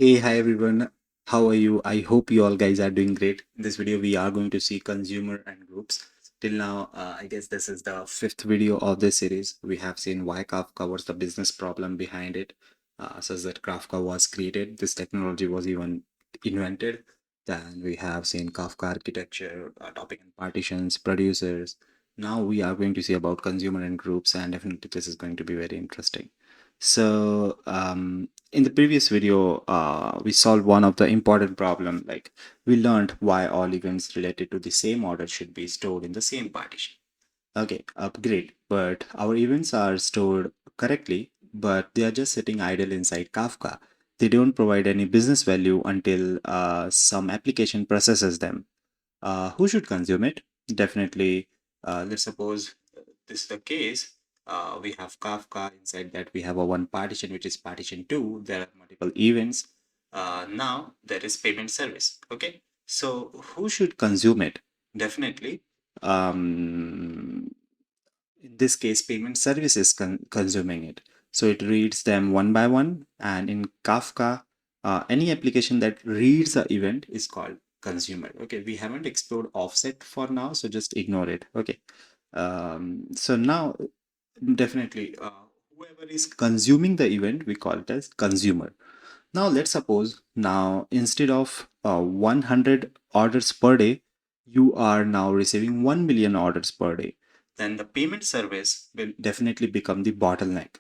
Hey, hi everyone. How are you? I hope you all guys are doing great. In this video, we are going to see consumer and groups. Till now, I guess this is the fifth video of this series. We have seen why Kafka was the business problem behind it, such that Kafka was created. This technology was even invented. Then we have seen Kafka architecture, topic and partitions, producers. Now we are going to see about consumer and groups, and definitely this is going to be very interesting. So, in the previous video, we solved one of the important problem. Like we learned why all events related to the same order should be stored in the same partition. Okay, great. But our events are stored correctly, but they are just sitting idle inside Kafka. They don't provide any business value until some application processes them. Who should consume it? Definitely, let's suppose this is the case. We have Kafka. Inside that, we have a one partition, which is partition 2. There are multiple events. Now, there is payment service. Okay. So, who should consume it? Definitely. In this case, payment service is consuming it. So, it reads them one by one. And in Kafka, any application that reads the event is called consumer. Okay, we haven't explored offset for now, so just ignore it. Okay. So now definitely whoever is consuming the event, we call it as consumer. Now let's suppose now instead of 100 orders per day, you are now receiving 1 million orders per day. Then the payment service will definitely become the bottleneck.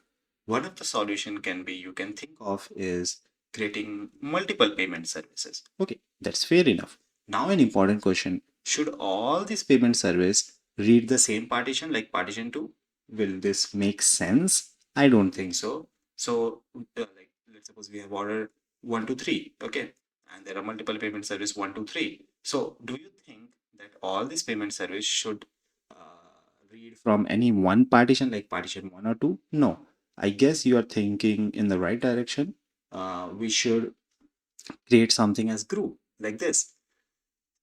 One of the solution can be you can think of is creating multiple payment services. Okay, that's fair enough. Now an important question, should all these payment service read the same partition like partition 2? Will this make sense? I don't think so. So like let's suppose we have order 1 to 3, okay, and there are multiple payment service 1 to 3. So do you think that all these payment service should read from any one partition like partition 1 or 2? No, I guess you are thinking in the right direction. We should create something as group like this,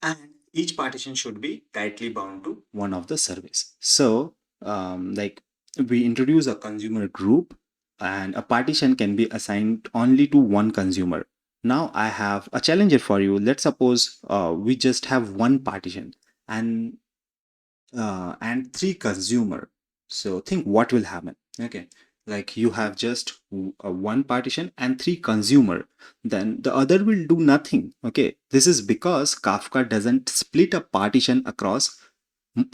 and each partition should be tightly bound to one of the service. So like we introduce a consumer group, and a partition can be assigned only to one consumer. Now I have a challenger for you. Let's suppose we just have one partition and three consumer. So think what will happen. Okay, like you have just one partition and three consumer, then the other will do nothing. Okay, this is because Kafka doesn't split a partition across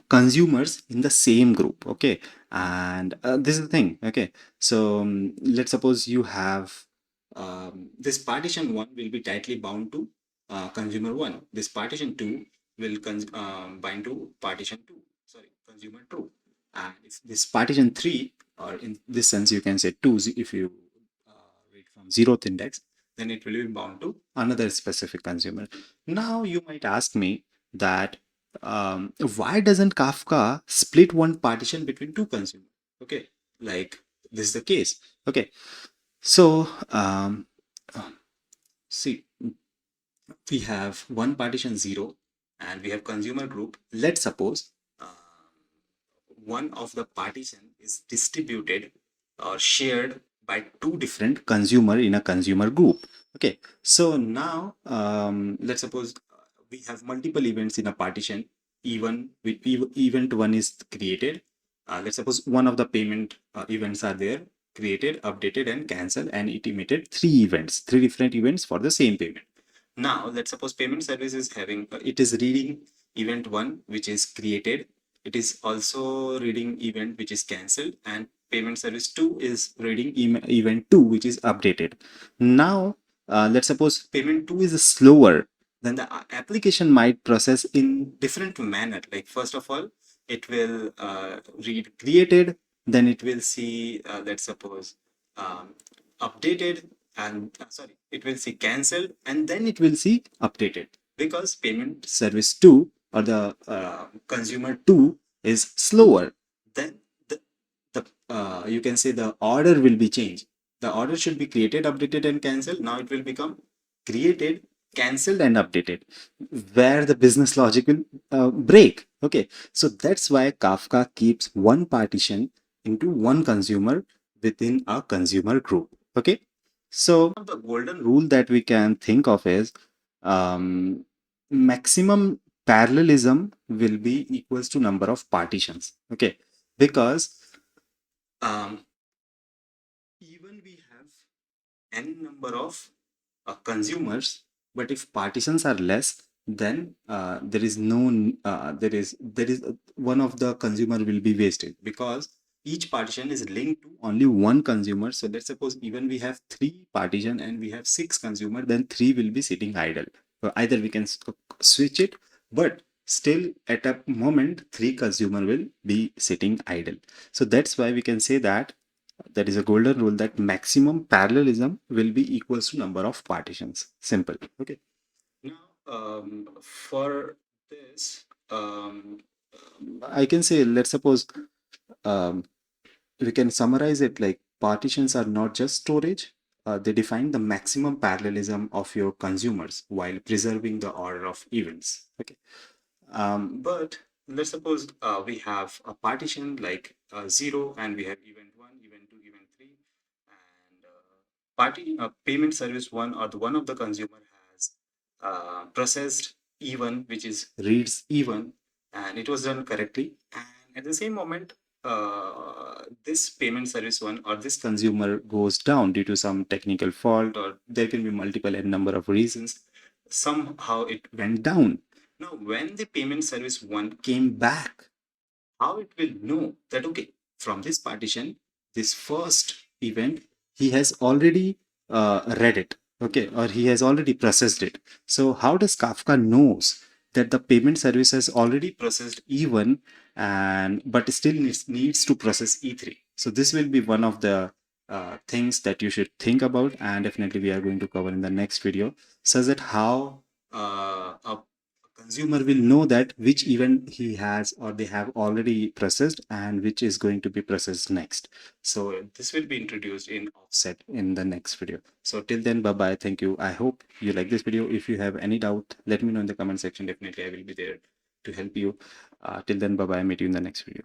consumers in the same group. Okay, and this is the thing. Okay, so let's suppose you have this partition 1 will be tightly bound to consumer 1. This partition 2 will bind to partition 2, sorry, consumer 2. And if this partition 3, or in this sense you can say 2, if you read from zeroth index, then it will be bound to another specific consumer. Now you might ask me that why doesn't Kafka split one partition between two consumers? Okay, like this is the case. Okay, so see, we have one partition 0 and we have consumer group. Let's suppose one of the partition is distributed or shared by two different consumer in a consumer group. Okay, so now let's suppose we have multiple events in a partition. Even with event 1 is created. Let's suppose one of the payment events are there, created, updated, and cancelled, and it emitted three different events for the same payment. Now let's suppose payment service is having it is reading event 1 which is created, it is also reading event which is cancelled, and payment service 2 is reading event 2 which is updated. Now let's suppose payment 2 is slower, then the application might process in different manner. Like first of all, it will read created, then it will see let's suppose updated, and sorry, it will see cancelled, and then it will see updated, because payment service 2 or the consumer 2 is slower. Then the you can say the order will be changed. The order should be created, updated, and cancelled. Now it will become created, cancelled, and updated, where the business logic will break. Okay, so that's why Kafka keeps one partition into one consumer within a consumer group. Okay, So the golden rule that we can think of is um, maximum parallelism will be equals to number of partitions. Okay, because um, even we have n number of consumers, but if partitions are less, then there is no one of the consumer will be wasted because each partition is linked to only one consumer. So let's suppose even we have three partition and we have six consumer, then three will be sitting idle. So either we can switch it, but still at a moment three consumer will be sitting idle. So that's why we can say that there is a golden rule that maximum parallelism will be equals to number of partitions. Simple. Okay. Now, for this, I can say, let's suppose um, we can summarize it like partitions are not just storage. They define the maximum parallelism of your consumers while preserving the order of events. Okay. But let's suppose we have a partition like 0 and we have event 1, event 2, event 3, and payment service 1 or the one of the consumer has processed even, which is reads even, and it was done correctly. And at the same moment, this payment service 1 or this consumer goes down due to some technical fault, or there can be multiple n number of reasons. Somehow it went down. Now, when the payment service 1 came back, how it will know that, okay, from this partition, this first event, he has already read it, okay, or he has already processed it. So how does Kafka knows that the payment service has already processed E1 and but still needs to process E3? So this will be one of the things that you should think about, and definitely we are going to cover in the next video, such that how a consumer will know that which event he has or they have already processed and which is going to be processed next. So this will be introduced in offset in the next video. So till then, bye bye. Thank you. I hope you like this video. If you have any doubt, let me know in the comment section. Definitely I will be there to help you. Till then, bye bye. Meet you in the next video.